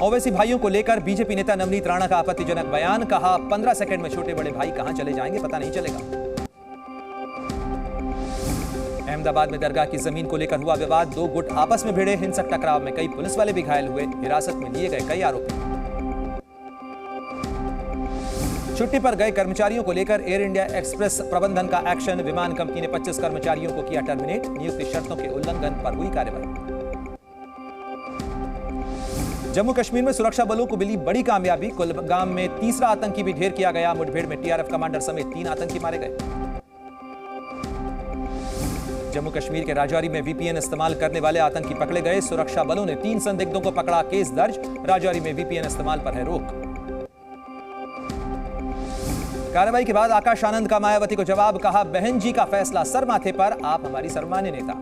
ओवैसी भाइयों को लेकर बीजेपी नेता नवनीत राणा का आपत्तिजनक बयान। कहा 15 सेकंड में छोटे बड़े भाई कहां चले जाएंगे पता नहीं चलेगा। अहमदाबाद में दरगाह की जमीन को लेकर हुआ विवाद। दो गुट आपस में भिड़े। हिंसक टकराव में कई पुलिस वाले भी घायल हुए। हिरासत में लिए गए कई आरोपी। छुट्टी पर गए कर्मचारियों को लेकर एयर इंडिया एक्सप्रेस प्रबंधन का एक्शन। विमान कंपनी ने 25 कर्मचारियों को किया टर्मिनेट। नियुक्ति शर्तों के उल्लंघन पर हुई कार्रवाई। जम्मू कश्मीर में सुरक्षा बलों को मिली बड़ी कामयाबी। कुलगाम में तीसरा आतंकी भी ढेर किया गया। मुठभेड़ में टीआरएफ कमांडर समेत 3 आतंकी मारे गए। जम्मू कश्मीर के राजौरी में वीपीएन इस्तेमाल करने वाले आतंकी पकड़े गए। सुरक्षा बलों ने 3 संदिग्धों को पकड़ा। केस दर्ज। राजौरी में वीपीएन इस्तेमाल पर है रोक। कार्रवाई के बाद आकाश आनंद का मायावती को जवाब। कहा बहन जी का फैसला सर माथे पर, आप हमारी सर्वमान्य नेता।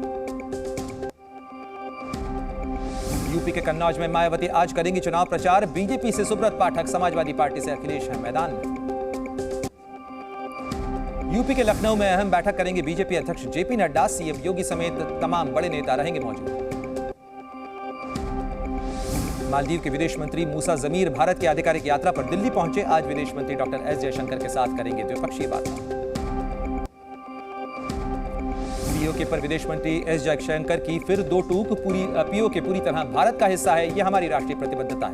यूपी के कन्नौज में मायावती आज करेंगी चुनाव प्रचार। बीजेपी से सुब्रत पाठक, समाजवादी पार्टी से अखिलेश हैं मैदान में। यूपी के लखनऊ में अहम बैठक करेंगे बीजेपी अध्यक्ष जेपी नड्डा। सीएम योगी समेत तमाम बड़े नेता रहेंगे मौजूद। मालदीव के विदेश मंत्री मूसा जमीर भारत की आधिकारिक यात्रा पर दिल्ली पहुंचे। आज विदेश मंत्री डॉक्टर एस जयशंकर के साथ करेंगे द्विपक्षीय बातचीत। पीओके पर विदेश मंत्री एस जयशंकर की फिर 2 टूक। पीओके पूरी तरह भारत का हिस्सा है, यह हमारी राष्ट्रीय प्रतिबद्धता है।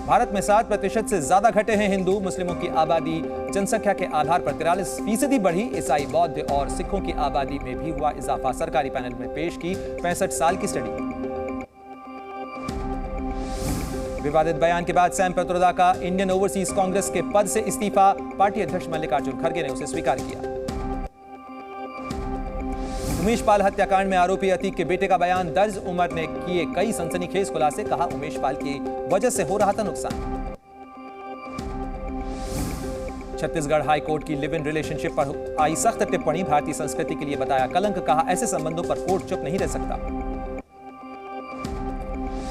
भारत में 7% से ज्यादा घटे हैं हिंदू। मुस्लिमों की आबादी जनसंख्या के आधार पर 43% बढ़ी। ईसाई, बौद्ध और सिखों की आबादी में भी हुआ इजाफा। सरकारी पैनल में पेश की 65 साल की स्टडी। विवादित बयान के बाद सैम पित्रोदा का इंडियन ओवरसीज कांग्रेस के पद से इस्तीफा। पार्टी अध्यक्ष मल्लिकार्जुन खड़गे ने उसे स्वीकार किया। उमेश पाल हत्याकांड में आरोपी अतीक के बेटे का बयान दर्ज। उमर ने किए कई सनसनीखेज खुलासे। कहा उमेश पाल की वजह से हो रहा था नुकसान। छत्तीसगढ़ हाई कोर्ट की लिव इन रिलेशनशिप पर आई सख्त टिप्पणी। भारतीय संस्कृति के लिए बताया कलंक। कहा ऐसे संबंधों पर कोर्ट चुप नहीं रह सकता।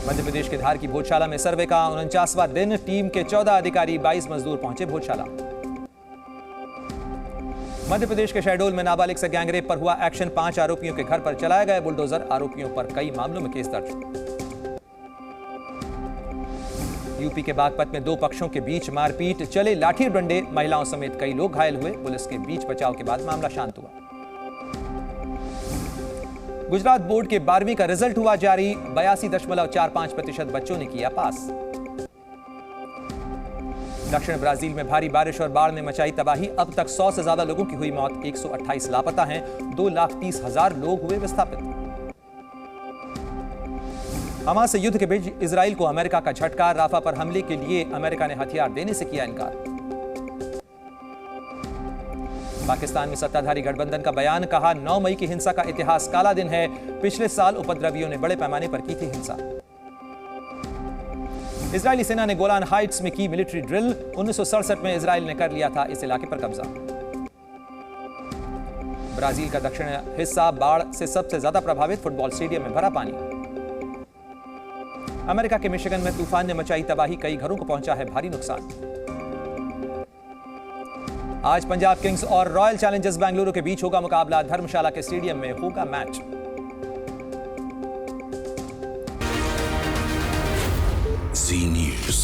मध्य प्रदेश के धार की भोजशाला में सर्वे का 49वां दिन। टीम के 14 अधिकारी 22 मजदूर पहुंचे भोजशाला। मध्य प्रदेश के शहडोल में नाबालिग से गैंगरेप पर हुआ एक्शन। 5 आरोपियों के घर पर चलाया गया बुलडोजर। आरोपियों पर कई मामलों में केस दर्ज। यूपी के बागपत में 2 पक्षों के बीच मारपीट। चले लाठी डंडे। महिलाओं समेत कई लोग घायल हुए। पुलिस के बीच बचाव के बाद मामला शांत हुआ। गुजरात बोर्ड के 12वीं का रिजल्ट हुआ जारी। 82.45% बच्चों ने किया पास। दक्षिण ब्राजील में भारी बारिश और बाढ़ ने मचाई तबाही। अब तक 100 से ज्यादा लोगों की हुई मौत। 128 लापता हैं। 2,30,000 लोग हुए विस्थापित। हमास से युद्ध के बीच इजराइल को अमेरिका का झटका। राफा पर हमले के लिए अमेरिका ने हथियार देने से किया इनकार। पाकिस्तान में सत्ताधारी गठबंधन का बयान। कहा 9 मई की हिंसा का इतिहास काला दिन है। पिछले साल उपद्रवियों ने बड़े पैमाने पर की थी हिंसा। इजरायली सेना ने गोलान हाइट्स में की मिलिट्री ड्रिल। 1967 में इजराइल ने कर लिया था इस इलाके पर कब्जा। ब्राजील का दक्षिण हिस्सा बाढ़ से सबसे ज्यादा प्रभावित। फुटबॉल स्टेडियम में भरा पानी। अमेरिका के मिशिगन में तूफान ने मचाई तबाही। कई घरों को पहुंचा है भारी नुकसान। आज पंजाब किंग्स और रॉयल चैलेंजर्स बेंगलुरु के बीच होगा मुकाबला। धर्मशाला के स्टेडियम में होगा मैच। Zee News.